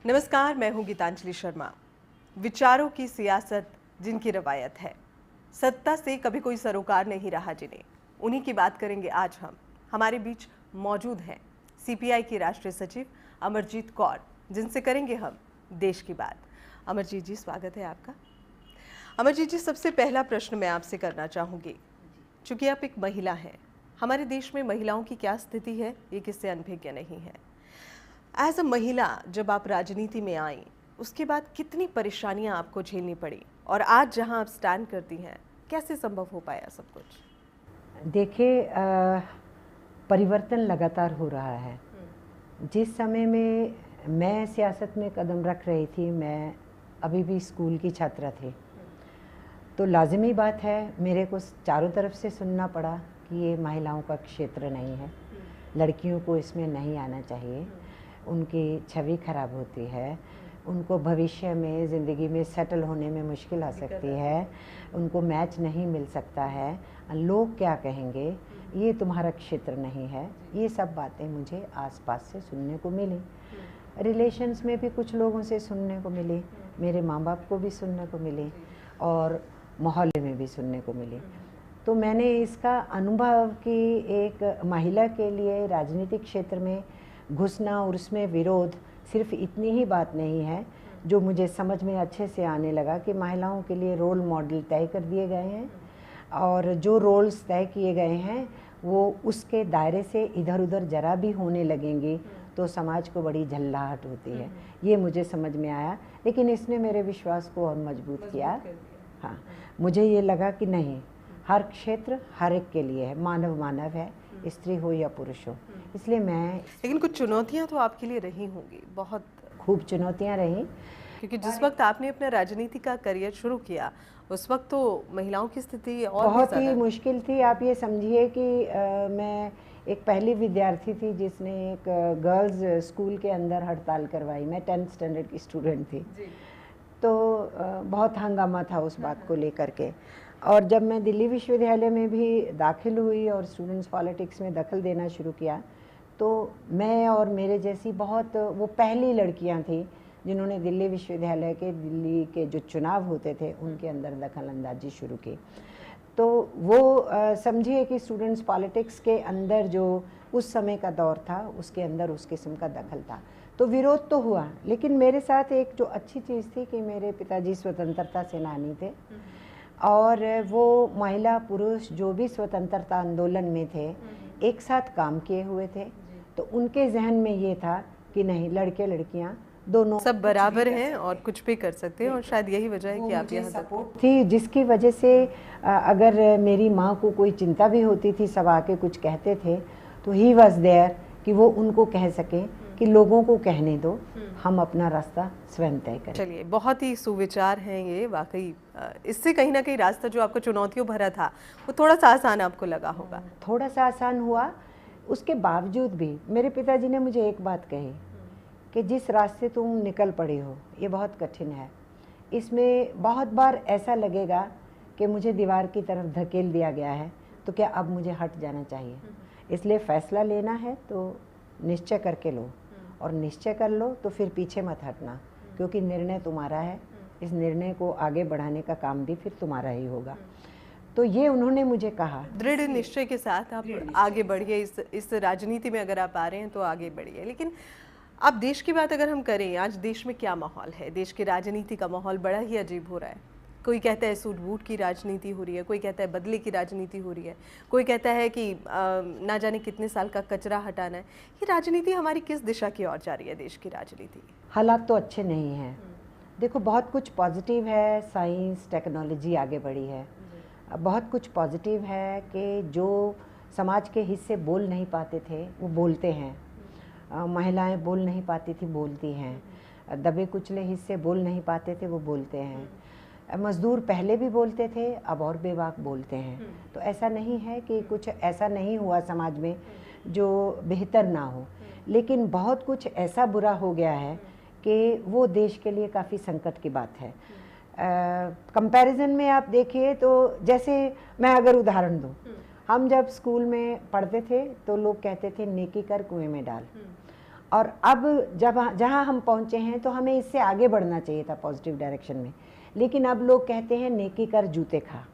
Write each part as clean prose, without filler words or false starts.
नमस्कार, मैं हूं गीतांजलि शर्मा। विचारों की सियासत जिनकी रवायत है, सत्ता से कभी कोई सरोकार नहीं रहा जिन्हें, उन्हीं की बात करेंगे आज हम। हमारे बीच मौजूद हैं सीपीआई की राष्ट्रीय सचिव अमरजीत कौर, जिनसे करेंगे हम देश की बात। अमरजीत जी, स्वागत है आपका। अमरजीत जी, सबसे पहला प्रश्न मैं आपसे करना चाहूँगी, चूँकि आप एक महिला हैं, हमारे देश में महिलाओं की क्या स्थिति है ये किससे अनभिज्ञ नहीं है। एज अ महिला जब आप राजनीति में आई, उसके बाद कितनी परेशानियां आपको झेलनी पड़ी, और आज जहां आप स्टैंड करती हैं, कैसे संभव हो पाया सब कुछ? देखिए, परिवर्तन लगातार हो रहा है। जिस समय में मैं सियासत में कदम रख रही थी, मैं अभी भी स्कूल की छात्रा थी, तो लाजिमी बात है मेरे को चारों तरफ से सुनना पड़ा कि ये महिलाओं का क्षेत्र नहीं है, लड़कियों को इसमें नहीं आना चाहिए, उनकी छवि खराब होती है, उनको भविष्य में ज़िंदगी में सेटल होने में मुश्किल आ सकती है, उनको मैच नहीं मिल सकता है, लोग क्या कहेंगे, ये तुम्हारा क्षेत्र नहीं है। ये सब बातें मुझे आसपास से सुनने को मिली। रिलेशंस में भी कुछ लोगों से सुनने को मिली, मेरे माँ बाप को भी सुनने को मिली और मोहल्ले में भी सुनने को मिली। तो मैंने इसका अनुभव कि एक महिला के लिए राजनीतिक क्षेत्र में घुसना और उसमें विरोध सिर्फ इतनी ही बात नहीं है, जो मुझे समझ में अच्छे से आने लगा कि महिलाओं के लिए रोल मॉडल तय कर दिए गए हैं और जो रोल्स तय किए गए हैं वो उसके दायरे से इधर उधर जरा भी होने लगेंगी तो समाज को बड़ी झल्लाहट होती है। ये मुझे समझ में आया, लेकिन इसने मेरे विश्वास को और मजबूत किया। हाँ, मुझे ये लगा कि नहीं, हर क्षेत्र हर एक के लिए है, मानव मानव है, स्त्री हो या पुरुष हो। इसलिए मैं, लेकिन कुछ चुनौतियां तो आपके लिए रही होंगी, बहुत खूब चुनौतियां रही, क्योंकि जिस वक्त आपने अपना राजनीति का करियर शुरू किया उस वक्त तो महिलाओं की स्थिति और बहुत भी ही मुश्किल थी। आप ये समझिए कि मैं एक पहली विद्यार्थी थी जिसने एक गर्ल्स स्कूल के अंदर हड़ताल करवाई। मैं 10th स्टैंडर्ड की स्टूडेंट थी, तो बहुत हंगामा था उस बात को लेकर के। और जब मैं दिल्ली विश्वविद्यालय में भी दाखिल हुई और स्टूडेंट्स पॉलिटिक्स में दखल देना शुरू किया, तो मैं और मेरे जैसी बहुत वो पहली लड़कियां थी जिन्होंने दिल्ली विश्वविद्यालय के दिल्ली के जो चुनाव होते थे उनके अंदर दखल अंदाजी शुरू की। तो वो समझिए कि स्टूडेंट्स पॉलिटिक्स के अंदर जो उस समय का दौर था उसके अंदर उस किस्म का दखल था, तो विरोध तो हुआ। लेकिन मेरे साथ एक जो अच्छी चीज़ थी कि मेरे पिताजी स्वतंत्रता सेनानी थे और वो महिला पुरुष जो भी स्वतंत्रता आंदोलन में थे एक साथ काम किए हुए थे, तो उनके जहन में ये था कि नहीं, लड़के लड़कियां दोनों सब बराबर हैं और कुछ भी कर सकते हैं, और शायद यही वजह है कि आप यहाँ सपोर्ट थी, जिसकी वजह से अगर मेरी माँ को कोई चिंता भी होती थी, सब आके कुछ कहते थे, तो ही वॉज देयर कि वो उनको कह सके कि लोगों को कहने दो, हम अपना रास्ता स्वयं तय करें। चलिए, बहुत ही सुविचार हैं ये वाकई। इससे कहीं ना कहीं रास्ता जो आपका चुनौतियों भरा था वो थोड़ा सा आसान आपको लगा होगा। थोड़ा सा आसान हुआ, उसके बावजूद भी मेरे पिताजी ने मुझे एक बात कही कि जिस रास्ते तुम निकल पड़ी हो ये बहुत कठिन है, इसमें बहुत बार ऐसा लगेगा कि मुझे दीवार की तरफ धकेल दिया गया है, तो क्या अब मुझे हट जाना चाहिए। इसलिए फैसला लेना है तो निश्चय करके लो, और निश्चय कर लो तो फिर पीछे मत हटना, क्योंकि निर्णय तुम्हारा है, इस निर्णय को आगे बढ़ाने का काम भी फिर तुम्हारा ही होगा। तो ये उन्होंने मुझे कहा। दृढ़ निश्चय के साथ आप आगे बढ़िए, इस राजनीति में अगर आप आ रहे हैं तो आगे बढ़िए। लेकिन अब देश की बात अगर हम करें, आज देश में क्या माहौल है? देश की राजनीति का माहौल बड़ा ही अजीब हो रहा है। कोई कहता है सूट बूट की राजनीति हो रही है, कोई कहता है बदले की राजनीति हो रही है, कोई कहता है कि ना जाने कितने साल का कचरा हटाना है। ये राजनीति हमारी किस दिशा की ओर जा रही है? देश की राजनीति हालात तो अच्छे नहीं हैं। देखो, बहुत कुछ पॉजिटिव है, साइंस टेक्नोलॉजी आगे बढ़ी है, बहुत कुछ पॉजिटिव है कि जो समाज के हिस्से बोल नहीं पाते थे वो बोलते हैं, महिलाएं बोल नहीं पाती थी बोलती हैं, दबे कुचले हिस्से बोल नहीं पाते थे वो बोलते हैं, मजदूर पहले भी बोलते थे अब और बेबाक बोलते हैं। तो ऐसा नहीं है कि कुछ ऐसा नहीं हुआ समाज में जो बेहतर ना हो, लेकिन बहुत कुछ ऐसा बुरा हो गया है कि वो देश के लिए काफ़ी संकट की बात है। कंपैरिजन में आप देखिए तो जैसे मैं अगर उदाहरण दूं, हम जब स्कूल में पढ़ते थे तो लोग कहते थे नेकी कर कुएं में डाल, और अब जब जहाँ हम पहुँचे हैं तो हमें इससे आगे बढ़ना चाहिए था पॉजिटिव डायरेक्शन में, लेकिन अब लोग कहते हैं नेकी कर जूते खा।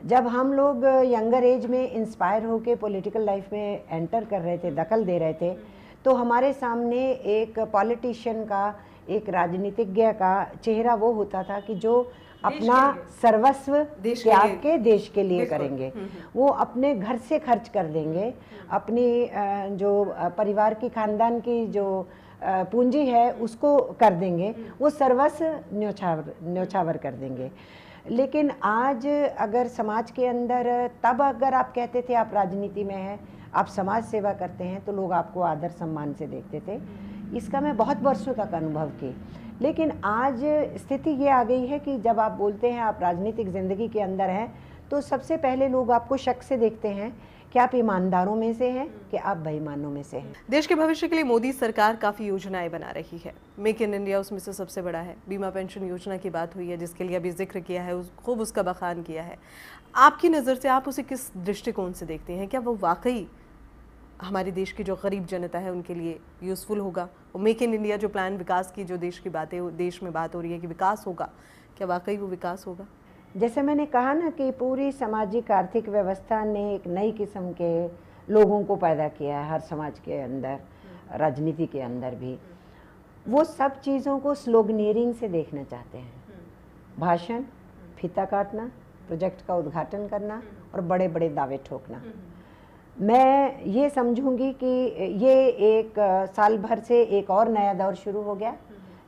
जब हम लोग यंगर एज में इंस्पायर होके पॉलिटिकल लाइफ में एंटर कर रहे थे, दखल दे रहे थे, तो हमारे सामने एक पॉलिटिशियन का, एक राजनीतिज्ञ का चेहरा वो होता था कि जो अपना सर्वस्व त्याग के देश के लिए करेंगे, वो अपने घर से खर्च कर देंगे, अपनी जो परिवार की, खानदान की जो पूंजी है उसको कर देंगे, वो सर्वस्व न्योछावर कर देंगे। लेकिन आज अगर समाज के अंदर, तब अगर आप कहते थे आप राजनीति में हैं, आप समाज सेवा करते हैं, तो लोग आपको आदर सम्मान से देखते थे। इसका मैं बहुत वर्षों तक अनुभव की। लेकिन आज स्थिति ये आ गई है कि जब आप बोलते हैं आप राजनीतिक ज़िंदगी के अंदर हैं, तो सबसे पहले लोग आपको शक से देखते हैं कि आप ईमानदारों में से हैं कि आप बेईमानों में से हैं। देश के भविष्य के लिए मोदी सरकार काफ़ी योजनाएं बना रही है। मेक इन इंडिया उसमें से सबसे बड़ा है। बीमा पेंशन योजना की बात हुई है, जिसके लिए अभी जिक्र किया है, खूब उसका बखान किया है। आपकी नज़र से आप उसे किस दृष्टिकोण से देखते हैं? क्या वो वाकई हमारे देश की जो गरीब जनता है उनके लिए यूज़फुल होगा? वो मेक इन इंडिया जो प्लान, विकास की जो देश में बात हो रही है कि विकास होगा, क्या वाकई वो विकास होगा? जैसे मैंने कहा ना कि पूरी सामाजिक आर्थिक व्यवस्था ने एक नई किस्म के लोगों को पैदा किया है हर समाज के अंदर, राजनीति के अंदर भी। वो सब चीज़ों को स्लोगनियरिंग से देखना चाहते हैं। भाषण, फीता काटना, प्रोजेक्ट का उद्घाटन करना और बड़े बड़े दावे ठोकना। मैं ये समझूंगी कि ये एक साल भर से एक और नया दौर शुरू हो गया,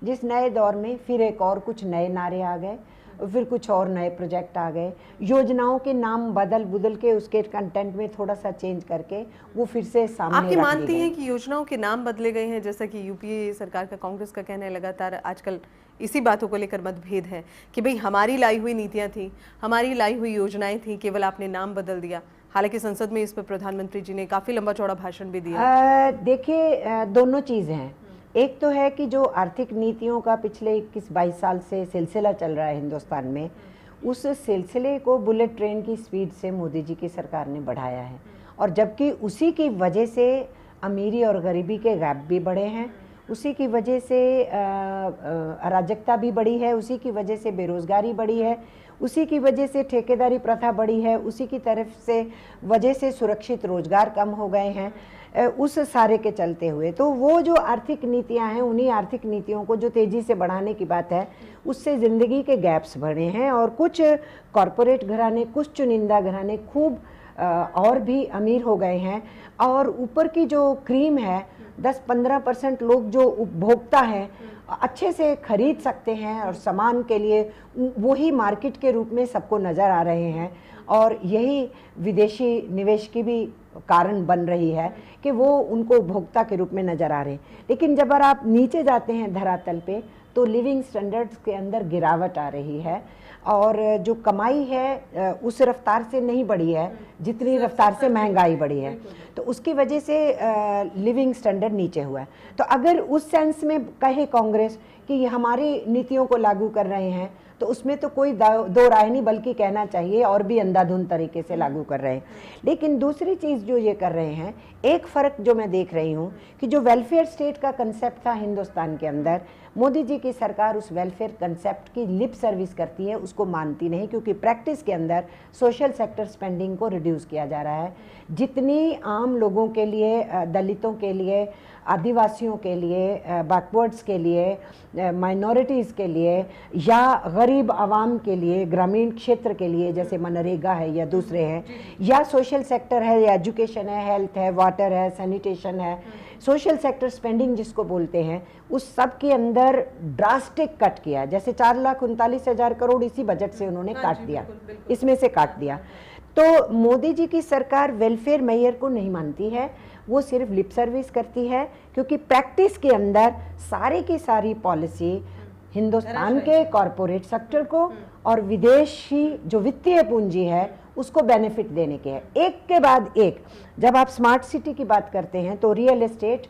जिस नए दौर में फिर एक और कुछ नए नारे आ गए, फिर कुछ और नए प्रोजेक्ट आ गए, योजनाओं के नाम बदल के उसके कंटेंट में थोड़ा सा चेंज करके वो फिर से सामने आप मानती हैं कि योजनाओं के नाम बदले गए हैं? जैसा कि यूपीए सरकार का, कांग्रेस का कहना है, लगातार आजकल इसी बातों को लेकर मतभेद है कि भाई हमारी लाई हुई नीतियां थी, हमारी लाई हुई योजनाएं थी, केवल आपने नाम बदल दिया। हालांकि संसद में इस पर प्रधानमंत्री जी ने काफी लंबा चौड़ा भाषण भी दिया। देखिए, दोनों चीज़ हैं। एक तो है कि जो आर्थिक नीतियों का पिछले 21-22 साल से सिलसिला चल रहा है हिंदुस्तान में, उस सिलसिले को बुलेट ट्रेन की स्पीड से मोदी जी की सरकार ने बढ़ाया है, और जबकि उसी की वजह से अमीरी और गरीबी के गैप भी बढ़े हैं, उसी की वजह से अराजकता भी बढ़ी है, उसी की वजह से बेरोज़गारी बढ़ी है, उसी की वजह से ठेकेदारी प्रथा बढ़ी है, उसी की तरफ से वजह से सुरक्षित रोजगार कम हो गए हैं। उस सारे के चलते हुए तो वो जो आर्थिक नीतियां हैं, उन्हीं आर्थिक नीतियों को जो तेज़ी से बढ़ाने की बात है, उससे ज़िंदगी के गैप्स बढ़े हैं, और कुछ कॉरपोरेट घराने, कुछ चुनिंदा घराने खूब और भी अमीर हो गए हैं, और ऊपर की जो क्रीम है 10-15% लोग जो उपभोक्ता हैं अच्छे से खरीद सकते हैं, और सामान के लिए वही मार्केट के रूप में सबको नज़र आ रहे हैं, और यही विदेशी निवेश की भी कारण बन रही है कि वो उनको उपभोक्ता के रूप में नज़र आ रहे हैं। लेकिन जब आप नीचे जाते हैं धरातल पे, तो लिविंग स्टैंडर्ड्स के अंदर गिरावट आ रही है, और जो कमाई है उस रफ्तार से नहीं बढ़ी है जितनी रफ्तार से महंगाई बढ़ी है, तो उसकी वजह से लिविंग स्टैंडर्ड नीचे हुआ है। तो अगर उस सेंस में कहे कांग्रेस कि ये हमारी नीतियों को लागू कर रहे हैं, तो उसमें तो कोई दो राय नहीं, बल्कि कहना चाहिए और भी अंधाधुंध तरीके से लागू कर रहे हैं। लेकिन दूसरी चीज़ जो ये कर रहे हैं, एक फ़र्क जो मैं देख रही हूँ कि जो वेलफेयर स्टेट का कंसेप्ट था हिंदुस्तान के अंदर, मोदी जी की सरकार उस वेलफेयर कंसेप्ट की लिप सर्विस करती है, उसको मानती नहीं, क्योंकि प्रैक्टिस के अंदर सोशल सेक्टर स्पेंडिंग को रिड्यूस किया जा रहा है। जितनी आम लोगों के लिए, दलितों के लिए, आदिवासियों के लिए, बैकवर्ड्स के लिए, माइनॉरिटीज़ के लिए, या गरीब आवाम के लिए, ग्रामीण क्षेत्र के लिए, जैसे मनरेगा है या दूसरे हैं, या सोशल सेक्टर है, या एजुकेशन है, हेल्थ है, वाटर है, सैनिटेशन है, सोशल सेक्टर स्पेंडिंग जिसको बोलते हैं, उस सब के अंदर ड्रास्टिक कट किया। जैसे 4,39,000 करोड़ इसी बजट से उन्होंने काट दिया, इसमें से काट दिया। तो मोदी जी की सरकार वेलफेयर मेयर को नहीं मानती है, वो सिर्फ लिप सर्विस करती है, क्योंकि प्रैक्टिस के अंदर सारी की सारी पॉलिसी हिंदुस्तान के कॉरपोरेट सेक्टर को और विदेशी जो वित्तीय पूंजी है उसको बेनिफिट देने के है। एक के बाद एक, जब आप स्मार्ट सिटी की बात करते हैं तो रियल एस्टेट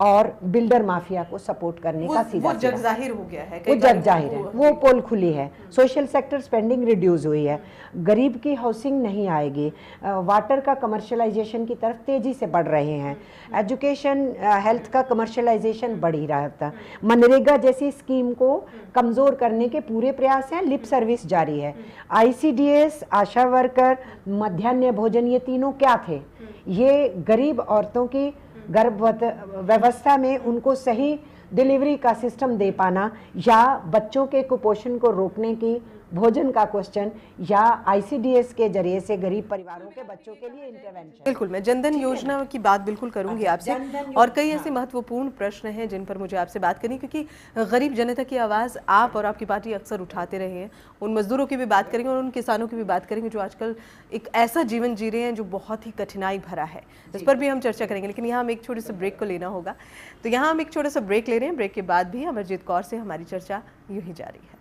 और बिल्डर माफिया को सपोर्ट करने का सीधा वो जग जाहिर हो गया है, वो जग जाहिर है, वो पोल खुली है। सोशल सेक्टर स्पेंडिंग रिड्यूस हुई है, गरीब की हाउसिंग नहीं आएगी, वाटर का कमर्शलाइजेशन की तरफ तेजी से बढ़ रहे हैं, एजुकेशन हेल्थ का कमर्शलाइजेशन बढ़ ही रहा था। मनरेगा जैसी स्कीम को कमज़ोर करने के पूरे प्रयास हैं, लिप सर्विस जारी है। ICDS, आशा वर्कर, मध्याह्न भोजन, ये तीनों क्या थे? ये गरीब औरतों की गर्भवत व्यवस्था में उनको सही डिलीवरी का सिस्टम दे पाना, या बच्चों के कुपोषण को रोकने की भोजन का क्वेश्चन, या ICDS के जरिए से गरीब परिवारों के बच्चों के लिए इंटरवेंशन। बिल्कुल, मैं जनधन योजना की बात बिल्कुल करूंगी आपसे, और कई ऐसे महत्वपूर्ण प्रश्न हैं जिन पर मुझे आपसे बात करनी, क्योंकि गरीब जनता की आवाज़ आप और आपकी पार्टी अक्सर उठाते रहे हैं। उन मजदूरों की भी बात करेंगे और उन किसानों की भी बात करेंगे जो आजकल एक ऐसा जीवन जी रहे हैं जो बहुत ही कठिनाई भरा है, इस पर भी हम चर्चा करेंगे। लेकिन यहाँ हम एक छोटे से ब्रेक को लेना होगा, तो यहाँ हम एक छोटा सा ब्रेक ले रहे हैं। ब्रेक के बाद भी अमरजीत कौर से हमारी चर्चा यूँ ही जारी है।